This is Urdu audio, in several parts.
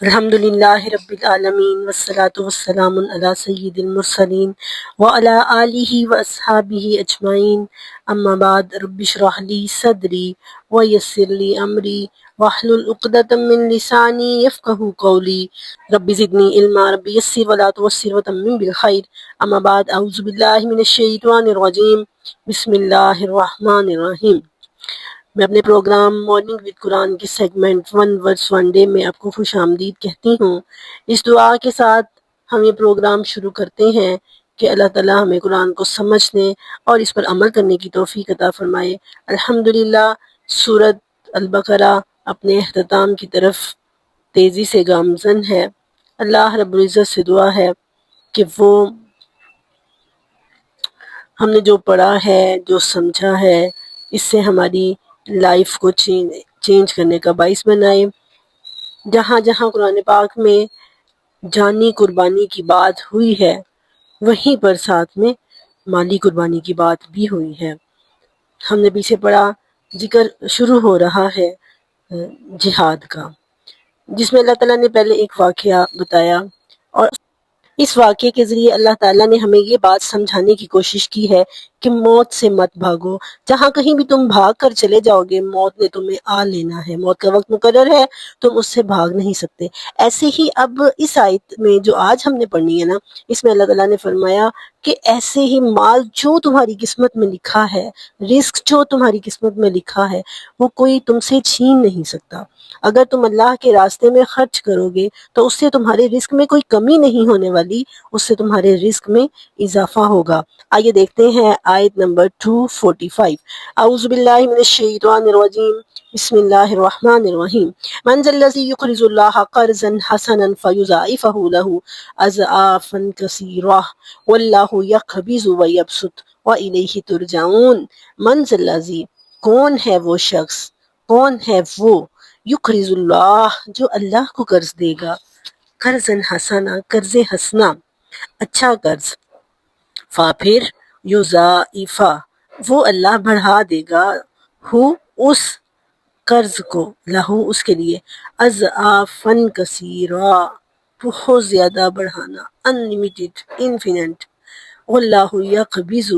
الحمد للہ رب العالمین والصلاة والسلام علی سید المرسلین وعلی آلہ واصحابہ اجمعین اما بعد رب اشرح لی صدری ویسر لی امری واحلل عقدۃ من لسانی یفقہوا قولی رب زدنی علما رب یسر ولا تعسر وتمم بالخیر اما بعد اعوذ باللہ من الشیطان الرجیم بسم اللہ الرحمن الرحیم۔ میں اپنے پروگرام مارننگ وتھ قرآن کے segment one verse one day میں آپ کو خوش آمدید کہتی ہوں۔ اس دعا کے ساتھ ہم یہ پروگرام شروع کرتے ہیں کہ اللہ تعالیٰ ہمیں قرآن کو سمجھنے اور اس پر عمل کرنے کی توفیق عطا فرمائے۔ الحمدللہ سورۃ البقرہ اپنے اختتام کی طرف تیزی سے گامزن ہے۔ اللہ رب العزت سے دعا ہے کہ وہ ہم نے جو پڑھا ہے، جو سمجھا ہے، اس سے ہماری لائف کو چینج کرنے کا باعث بنائے۔ جہاں جہاں قرآن پاک میں جانی قربانی کی بات ہوئی ہے، وہیں پر ساتھ میں مالی قربانی کی بات بھی ہوئی ہے۔ ہم نے پیچھے پڑھا، ذکر شروع ہو رہا ہے جہاد کا، جس میں اللہ تعالیٰ نے پہلے ایک واقعہ بتایا، اور اس واقعے کے ذریعے اللہ تعالیٰ نے ہمیں یہ بات سمجھانے کی کوشش کی ہے کہ موت سے مت بھاگو۔ جہاں کہیں بھی تم بھاگ کر چلے جاؤ گے، موت نے تمہیں آ لینا ہے، موت کا وقت مقرر ہے، تم اس سے بھاگ نہیں سکتے۔ ایسے ہی اب اس آیت میں جو آج ہم نے پڑھنی ہے نا، اس میں اللہ تعالیٰ نے فرمایا کہ ایسے ہی مال جو تمہاری قسمت میں لکھا ہے، رزق جو تمہاری قسمت میں لکھا ہے، وہ کوئی تم سے چھین نہیں سکتا۔ اگر تم اللہ کے راستے میں خرچ کرو گے تو اس سے تمہارے رزق میں کوئی کمی نہیں ہونے والی، اس سے تمہارے رزق میں اضافہ ہوگا۔ آئیے دیکھتے ہیں آیت نمبر 245۔ اعوذ باللہ من الشیطان الرجیم، بسم اللہ الرحمن الرحیم۔ من ذا الذی یقرض اللہ قرضا حسنا فیضاعفہ لہ اضعافا کثیرہ واللہ یقبض ویبسط والیہ ترجعون۔ من ذا الذی، کون ہے وہ شخص، کون ہے وہ، یقرض اللہ، جو اللہ کو قرض دے گا، قرض حسنا، قرض حسنا، اچھا قرض، پھر یضاعفہ، وہ اللہ بڑھا دے گا، ہو اس قرض کو، لہو اس کے لیے، اضعافا کثیرا، بہت زیادہ بڑھانا، انلمیٹڈ، انفینٹ۔ واللہ یقبض،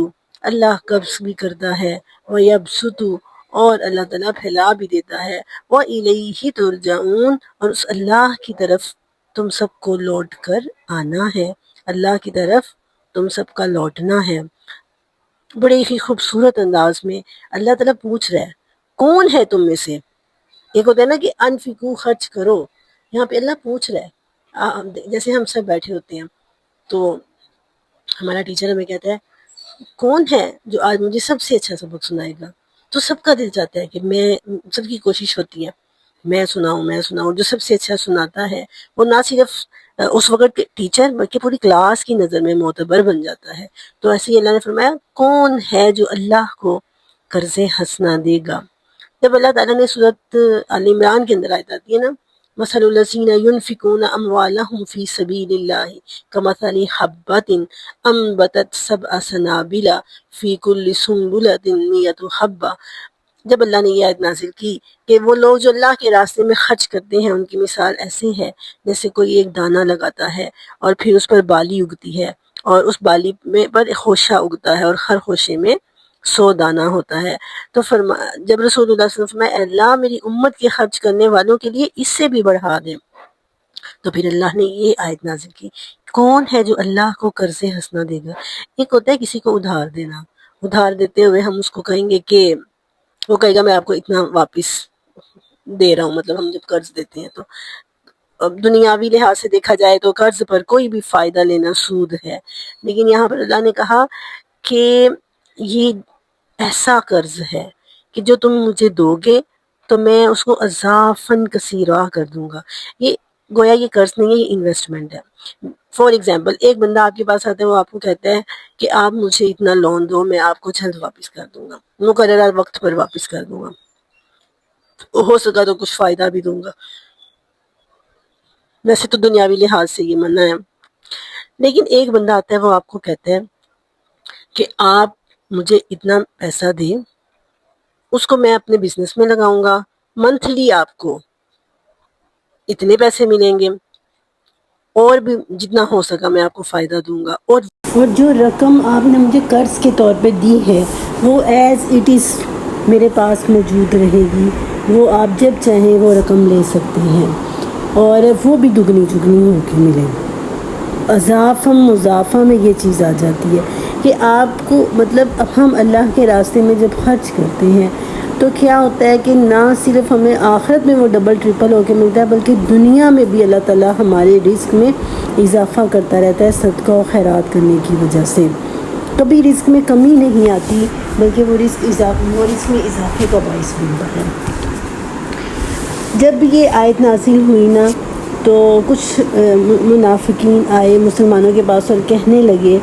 اللہ قبض بھی کرتا ہے، ویبسط، اور اللہ تعالیٰ پھیلا بھی دیتا ہے، وَإِلَيْهِ تُرْجَعُونَ، اور اس اللہ کی طرف تم سب کو لوٹ کر آنا ہے، اللہ کی طرف تم سب کا لوٹنا ہے۔ بڑے ہی خوبصورت انداز میں اللہ تعالیٰ پوچھ رہا ہے، کون ہے تم میں سے؟ ایک ہوتا ہے نا کہ انفقو، خرچ کرو، یہاں پہ اللہ پوچھ رہا ہے۔ جیسے ہم سب بیٹھے ہوتے ہیں تو ہمارا ٹیچر ہمیں کہتا ہے کون ہے جو آج مجھے سب سے اچھا سبق سنائے گا، تو سب کا دل چاہتا ہے کہ میں، سب کی کوشش ہوتی ہے میں سناؤں، جو سب سے اچھا سناتا ہے وہ نہ صرف اس وقت کے ٹیچر بلکہ پوری کلاس کی نظر میں معتبر بن جاتا ہے۔ تو ایسے ہی اللہ نے فرمایا کون ہے جو اللہ کو قرض حسنا دے گا۔ جب اللہ تعالیٰ نے سورۃ آل عمران کے اندر آیت آتی ہے نا، مثل الذین ینفقون اموالہم فی سبیل اللہ کمثل حبۃ انبتت سبع سنابل فی کل سنبلۃ مئۃ حبۃ، جب اللہ نے یہ آیت نازل کی کہ وہ لوگ جو اللہ کے راستے میں خرچ کرتے ہیں، ان کی مثال ایسے ہے جیسے کوئی ایک دانہ لگاتا ہے اور پھر اس پر بالی اگتی ہے، اور اس بالی میں پر ایک خوشہ اگتا ہے، اور ہر خوشے میں 100 دانہ ہوتا ہے۔ تو جب رسول اللہ صلی اللہ علیہ وسلم فرمایا اللہ میری امت کے خرچ کرنے والوں کے لیے اس سے بھی بڑھا دے، تو پھر اللہ نے یہ آیت نازل کی، کون ہے جو اللہ کو قرض حسنا دے گا۔ ایک ہوتا ہے کسی کو ادھار دینا، ادھار دیتے ہوئے ہم اس کو کہیں گے کہ، وہ کہے گا میں آپ کو اتنا واپس دے رہا ہوں، مطلب ہم جب قرض دیتے ہیں تو اب دنیاوی لحاظ سے دیکھا جائے تو قرض پر کوئی بھی فائدہ لینا سود ہے، لیکن یہاں پر اللہ نے کہا کہ یہ ایسا قرض ہے کہ جو تم مجھے دو گے تو میں اس کو اضافاً کثیرہ کر دوں گا۔ یہ گویا یہ قرض نہیں ہے، یہ انویسٹمنٹ ہے۔ فار ایگزامپل ایک بندہ آپ کے پاس آتا ہے، وہ آپ کو کہتا ہے کہ آپ مجھے اتنا لون دو، میں آپ کو جلد واپس کر دوں گا، مقررہ وقت پر واپس کر دوں گا، ہو سکا تو کچھ فائدہ بھی دوں گا۔ ویسے تو دنیاوی لحاظ سے یہ منع ہے، لیکن ایک بندہ آتا ہے، وہ آپ کو کہتا ہے کہ آپ مجھے اتنا پیسہ دیں، اس کو میں اپنے بزنس میں لگاؤں گا، منتھلی آپ کو اتنے پیسے ملیں گے، اور بھی جتنا ہو سکا میں آپ کو فائدہ دوں گا۔ اور جو رقم آپ نے مجھے قرض کے طور پہ دی ہے وہ ایز اٹ از میرے پاس موجود رہے گی، وہ آپ جب چاہیں وہ رقم لے سکتے ہیں، اور وہ بھی دگنی چگنی ہو کے ملے۔ اضافہ مضافہ میں یہ چیز آ جاتی ہے کہ آپ کو مطلب اب ہم اللہ کے راستے میں جب خرچ کرتے ہیں تو کیا ہوتا ہے کہ نہ صرف ہمیں آخرت میں وہ ڈبل ٹرپل ہو کے ملتا ہے، بلکہ دنیا میں بھی اللہ تعالیٰ ہمارے رزق میں اضافہ کرتا رہتا ہے صدقہ و خیرات کرنے کی وجہ سے۔ کبھی رزق میں کمی نہیں آتی، بلکہ وہ رزق میں اضافے کا باعث بنتا ہے۔ جب یہ آیت نازل ہوئی نا تو کچھ منافقین آئے مسلمانوں کے پاس اور کہنے لگے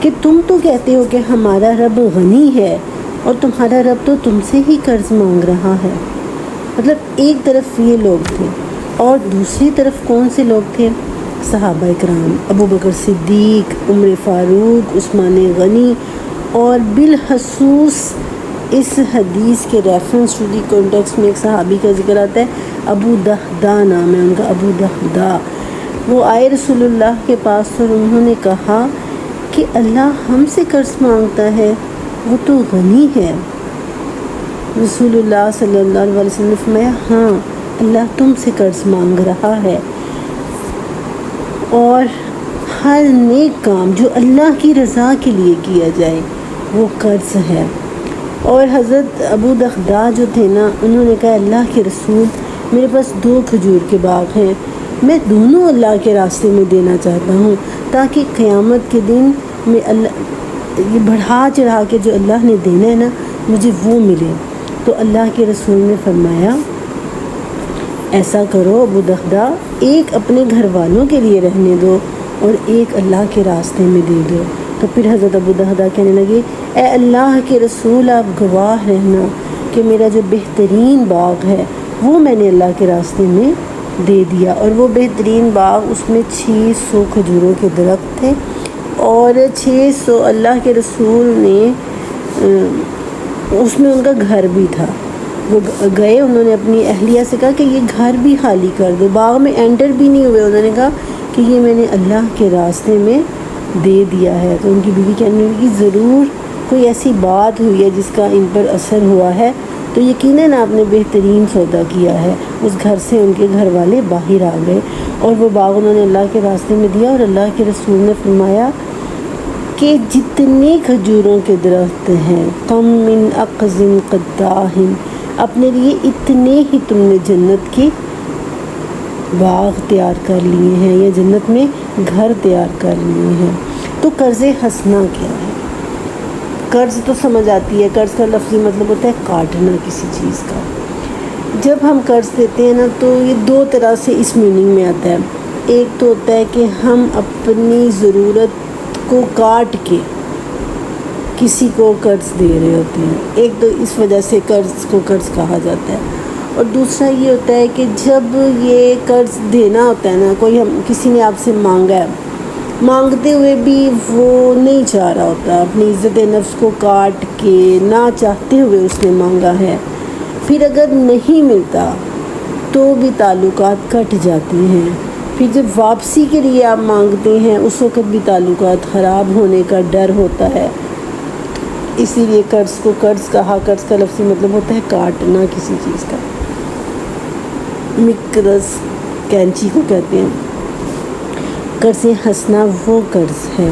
کہ تم تو کہتے ہو کہ ہمارا رب غنی ہے اور تمہارا رب تو تم سے ہی قرض مانگ رہا ہے۔ مطلب ایک طرف یہ لوگ تھے اور دوسری طرف کون سے لوگ تھے؟ صحابہ کرام، ابو بکر صدیق، عمر فاروق، عثمان غنی، اور بالخصوص اس حدیث کے ریفرنس ٹو دی کانٹیکسٹ میں ایک صحابی کا ذکر آتا ہے، ابو دہدہ نام ہے ان کا، ابو دہدہ۔ وہ آئے رسول اللہ کے پاس اور انہوں نے کہا کہ اللہ ہم سے قرض مانگتا ہے، وہ تو غنی ہے۔ رسول اللہ صلی اللہ علیہ وسلم نے فرمایا ہاں اللہ تم سے قرض مانگ رہا ہے، اور ہر نیک کام جو اللہ کی رضا کے لیے کیا جائے وہ قرض ہے۔ اور حضرت ابو دہدہ جو تھے نا انہوں نے کہا اللہ کے رسول میرے پاس 2 کھجور کے باغ ہیں، میں دونوں اللہ کے راستے میں دینا چاہتا ہوں تاکہ قیامت کے دن میں اللہ یہ بڑھا چڑھا کے جو اللہ نے دینا ہے نا مجھے وہ ملے۔ تو اللہ کے رسول نے فرمایا ایسا کرو ابو دہدہ، ایک اپنے گھر والوں کے لیے رہنے دو اور ایک اللہ کے راستے میں دے دو۔ تو پھر حضرت ابو دہدہ کہنے لگے اے اللہ کے رسول آپ گواہ رہنا کہ میرا جو بہترین باغ ہے وہ میں نے اللہ کے راستے میں دے دیا، اور وہ بہترین باغ اس میں 600 کھجوروں کے درخت تھے، اور 600 اللہ کے رسول نے اس میں ان کا گھر بھی تھا۔ وہ گئے، انہوں نے اپنی اہلیہ سے کہا کہ یہ گھر بھی خالی کر دو، باغ میں انٹر بھی نہیں ہوئے، انہوں نے کہا کہ یہ میں نے اللہ کے راستے میں دے دیا ہے۔ تو ان کی بیوی کہنے لگی ضرور کوئی ایسی بات ہوئی ہے جس کا ان پر اثر ہوا ہے، تو یقیناً آپ نے بہترین سودا کیا ہے۔ اس گھر سے ان کے گھر والے باہر آ گئے اور وہ باغ انہوں نے اللہ کے راستے میں دیا، اور اللہ کے رسول نے فرمایا کہ جتنے کھجوروں کے درخت ہیں کم من اقض قداہ، اپنے لیے اتنے ہی تم نے جنت کے باغ تیار کر لیے ہیں یا جنت میں گھر تیار کر لیے ہیں۔ تو قرض حسنہ کیا ہے؟ قرض تو سمجھ آتی ہے، قرض کا لفظی مطلب ہوتا ہے کاٹنا کسی چیز کا۔ جب ہم قرض دیتے ہیں نا تو یہ 2 طرح سے اس میننگ میں آتا ہے۔ ایک تو ہوتا ہے کہ ہم اپنی ضرورت کو کاٹ کے کسی کو قرض دے رہے ہوتے ہیں، ایک تو اس وجہ سے قرض کو قرض کہا جاتا ہے، اور دوسرا یہ ہوتا ہے کہ جب یہ قرض دینا ہوتا ہے نا، کسی نے آپ سے مانگا ہے، مانگتے ہوئے بھی وہ نہیں چاہ رہا ہوتا، اپنی عزت نفس کو کاٹ کے نہ چاہتے ہوئے اس نے مانگا ہے، پھر اگر نہیں ملتا تو بھی تعلقات کٹ جاتے ہیں، پھر جب واپسی کے لیے آپ مانگتے ہیں اس وقت بھی تعلقات خراب ہونے کا ڈر ہوتا ہے۔ اسی لیے قرض کو قرض کہا، قرض کا لفظی مطلب ہوتا ہے کاٹنا کسی چیز کا۔ مقرض کینچی کو کہتے ہیں۔ قرض حسنہ وہ قرض ہے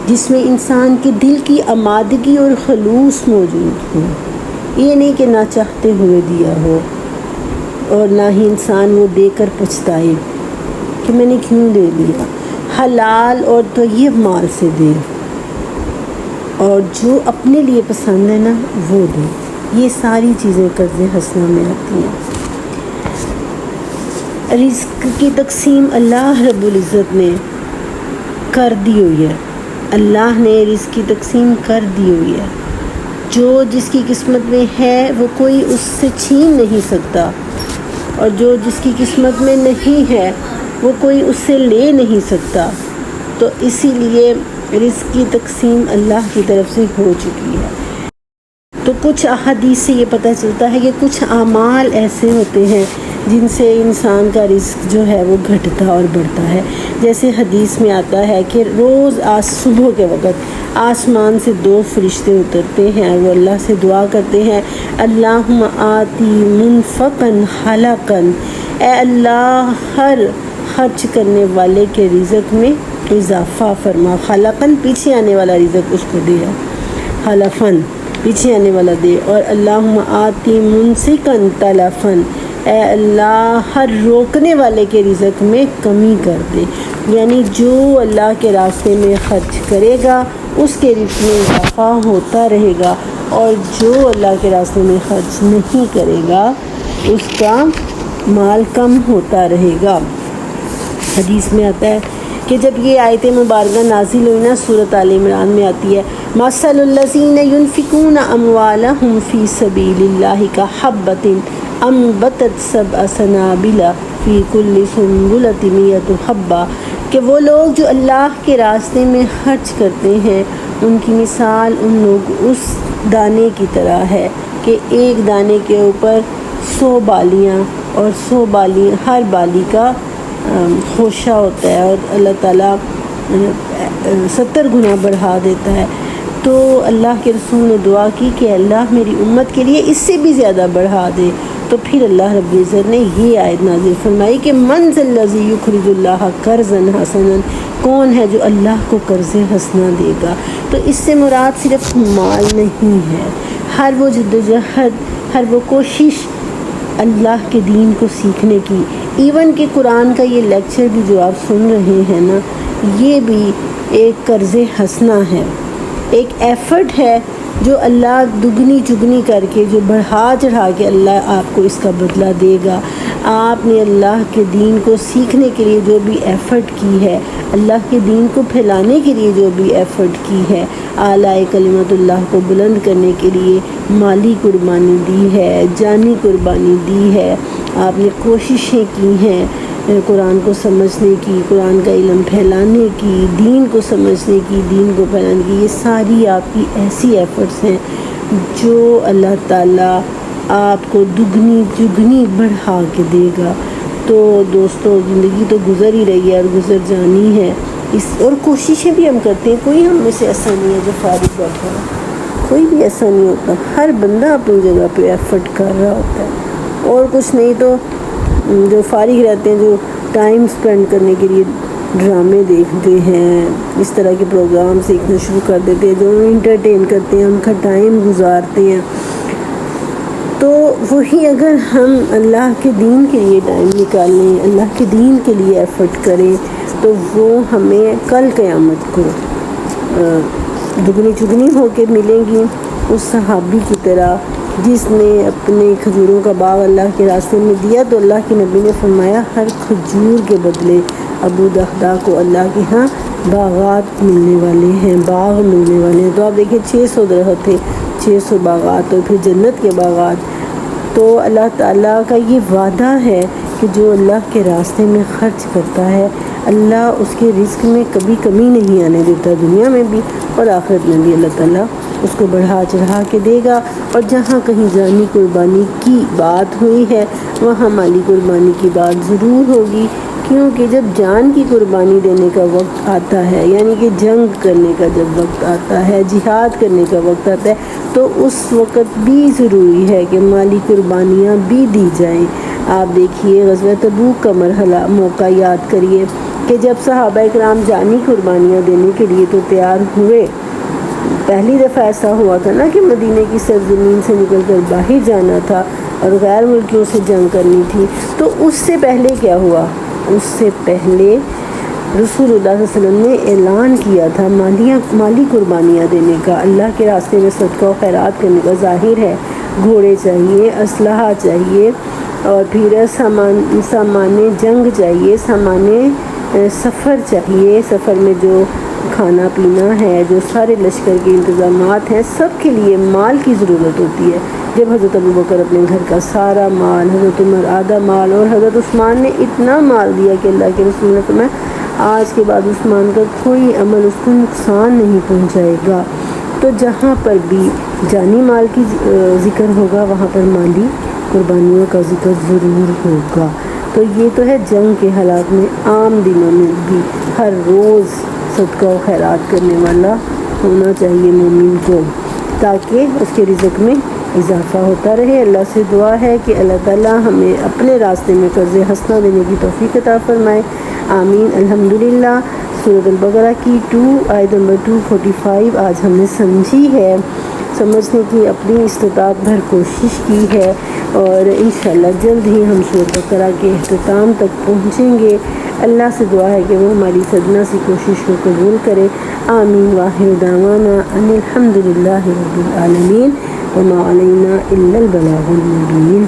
جس میں انسان کے دل کی آمادگی اور خلوص موجود ہو، یہ نہیں کہ نہ چاہتے ہوئے دیا ہو، اور نہ ہی انسان وہ دے کر پچھتائے کہ میں نے کیوں دے دیا۔ حلال اور طیب مال سے دے، اور جو اپنے لیے پسند ہے نا وہ دے۔ یہ ساری چیزیں قرض حسنہ میں آتی ہیں۔ رزق کی تقسیم اللہ رب العزت نے کر دی ہوئی ہے، اللہ نے رزق کی تقسیم کر دی ہوئی ہے۔ جو جس کی قسمت میں ہے وہ کوئی اس سے چھین نہیں سکتا، اور جو جس کی قسمت میں نہیں ہے وہ کوئی اس سے لے نہیں سکتا۔ تو اسی لیے رزق کی تقسیم اللہ کی طرف سے ہو چکی ہے۔ تو کچھ احادیث سے یہ پتہ چلتا ہے کہ کچھ اعمال ایسے ہوتے ہیں جن سے انسان کا رزق جو ہے وہ گھٹتا اور بڑھتا ہے۔ جیسے حدیث میں آتا ہے کہ روز صبح کے وقت آسمان سے 2 فرشتے اترتے ہیں اور وہ اللہ سے دعا کرتے ہیں، اللہم آتی منفقن خلقن، اے اللہ ہر خرچ کرنے والے کے رزق میں اضافہ فرما۔ خلقن پیچھے آنے والا رزق اس کو دے، خلفن پیچھے آنے والا دے، اور اللہم آتی ممسکن تلفن، اے اللہ ہر روکنے والے کے رزق میں کمی کر دے۔ یعنی جو اللہ کے راستے میں خرچ کرے گا اس کے رزق میں اضافہ ہوتا رہے گا، اور جو اللہ کے راستے میں خرچ نہیں کرے گا اس کا مال کم ہوتا رہے گا۔ حدیث میں آتا ہے کہ جب یہ آیت مبارکہ نازل ہوئی نا، سورۃ آل عمران میں آتی ہے، مثل الذین ینفقون اموالہم فی سبیل اللہ کحبۃ انبتت سبع سنابل فی کل سنبلۃ مئۃ حبۃ، کہ وہ لوگ جو اللہ کے راستے میں خرچ کرتے ہیں ان کی مثال ان لوگ اس دانے کی طرح ہے کہ ایک دانے کے اوپر 100 بالیاں، اور 100 بالیاں ہر بالی کا خوشہ ہوتا ہے، اور اللہ تعالیٰ 70 گنا بڑھا دیتا ہے۔ تو اللہ کے رسول نے دعا کی کہ اللہ میری امت کے لیے اس سے بھی زیادہ بڑھا دے، تو پھر اللہ رب العزت نے یہ آیت نازل فرمائی کہ من ذا الذی یقرض اللہ قرضا حسنا، کون ہے جو اللہ کو قرض حسنا دے گا۔ تو اس سے مراد صرف مال نہیں ہے، ہر وہ جدوجہد، ہر وہ کوشش اللہ کے دین کو سیکھنے کی، ایون کہ قرآن کا یہ لیکچر بھی جو آپ سن رہے ہیں نا، یہ بھی ایک قرض حسنہ ہے، ایک ایفرٹ ہے جو اللہ دگنی چگنی کر کے، جو بڑھا چڑھا کے اللہ آپ کو اس کا بدلہ دے گا۔ آپ نے اللہ کے دین کو سیکھنے کے لیے جو بھی ایفرٹ کی ہے، اللہ کے دین کو پھیلانے کے لیے جو بھی ایفرٹ کی ہے، اعلیٰ کلمت اللہ کو بلند کرنے کے لیے مالی قربانی دی ہے، جانی قربانی دی ہے، آپ نے کوششیں کی ہیں قرآن کو سمجھنے کی، قرآن کا علم پھیلانے کی، دین کو سمجھنے کی، دین کو پھیلانے کی، یہ ساری آپ کی ایسی ایفرٹس ہیں جو اللہ تعالیٰ آپ کو دگنی چگنی بڑھا کے دے گا۔ تو دوستو، زندگی تو گزر ہی رہی ہے اور گزر جانی ہے، اور کوششیں بھی ہم کرتے ہیں، کوئی ہم میں سے ایسا نہیں ہے جو فارغ بیٹھا ہے، کوئی بھی ایسا نہیں ہوتا، ہر بندہ اپنی جگہ پہ ایفرٹ کر رہا ہوتا ہے، اور کچھ نہیں تو جو فارغ رہتے ہیں، جو ٹائم سپینڈ کرنے کے لیے ڈرامے دیکھتے ہیں، اس طرح کے پروگرام دیکھنا شروع کر دیتے ہیں جو انٹرٹین کرتے ہیں، ان کا ٹائم گزارتے ہیں۔ تو وہی اگر ہم اللہ کے دین کے لیے ٹائم نکالیں، اللہ کے دین کے لیے ایفرٹ کریں، تو وہ ہمیں کل قیامت کو دگنی چگنی ہو کے ملیں گی، اس صحابی کی طرح جس نے اپنے کھجوروں کا باغ اللہ کے راستے میں دیا، تو اللہ کے نبی نے فرمایا ہر کھجور کے بدلے ابو دہدا کو اللہ کے ہاں باغات ملنے والے ہیں، باغ ملنے والے ہیں۔ تو آپ دیکھیں 600 درخت تھے، 600 باغات، اور پھر جنت کے باغات۔ تو اللہ تعالیٰ کا یہ وعدہ ہے کہ جو اللہ کے راستے میں خرچ کرتا ہے، اللہ اس کے رزق میں کبھی کمی نہیں آنے دیتا، دنیا میں بھی اور آخرت میں بھی اللہ تعالیٰ اس کو بڑھا چڑھا کے دے گا۔ اور جہاں کہیں جانی قربانی کی بات ہوئی ہے وہاں مالی قربانی کی بات ضرور ہوگی، کیونکہ جب جان کی قربانی دینے کا وقت آتا ہے، یعنی کہ جنگ کرنے کا جب وقت آتا ہے، جہاد کرنے کا وقت آتا ہے، تو اس وقت بھی ضروری ہے کہ مالی قربانیاں بھی دی جائیں۔ آپ دیکھیے غزوہ تبوک کا مرحلہ، موقع یاد کریے کہ جب صحابہ کرام جانی قربانیاں دینے کے لیے تو تیار ہوئے، پہلی دفعہ ایسا ہوا تھا نا کہ مدینہ کی سرزمین سے نکل کر باہر جانا تھا اور غیر ملکیوں سے جنگ کرنی تھی، تو اس سے پہلے کیا ہوا؟ اس سے پہلے رسول اللہ صلی اللہ علیہ وسلم نے اعلان کیا تھا مالی قربانیاں دینے کا، اللہ کے راستے میں صدقہ و خیرات کرنے کا۔ ظاہر ہے گھوڑے چاہیے، اسلحہ چاہیے، اور پھر سامان جنگ چاہیے، سامان سفر چاہیے، سفر میں جو کھانا پینا ہے، جو سارے لشکر کے انتظامات ہیں، سب کے لیے مال کی ضرورت ہوتی ہے۔ جب حضرت ابوبکر اپنے گھر کا سارا مال، حضرت عمر آدھا مال، اور حضرت عثمان نے اتنا مال دیا کہ اللہ کے رسول نے فرمایا آج کے بعد عثمان کا کوئی عمل اس کو نقصان نہیں پہنچائے گا۔ تو جہاں پر بھی جانی مال کی ذکر ہوگا وہاں پر مالی قربانیوں کا ذکر ضرور ہوگا۔ تو یہ تو ہے جنگ کے حالات میں، عام دنوں میں بھی ہر روز صدقہ و خیرات کرنے والا ہونا چاہیے مومن کو، تاکہ اس کے رزق میں اضافہ ہوتا رہے۔ اللہ سے دعا ہے کہ اللہ تعالیٰ ہمیں اپنے راستے میں قرض حسنہ دینے کی توفیق عطا فرمائے، آمین۔ الحمدللہ۔ سورۃ البقرہ کی آیت نمبر 245 آج ہم نے سمجھی ہے، سمجھنے کی اپنی استطاعت بھر کوشش کی ہے، اور انشاءاللہ جلد ہی ہم سورۃ البقرہ کے اختتام تک پہنچیں گے۔ اللہ سے دعا ہے کہ وہ ہماری صدنہ سی کوشش کو قبول کرے، آمین۔ وآخر دعوانا ان الحمدللہ رب العالمین، وما علینا الا البلاغ المبین۔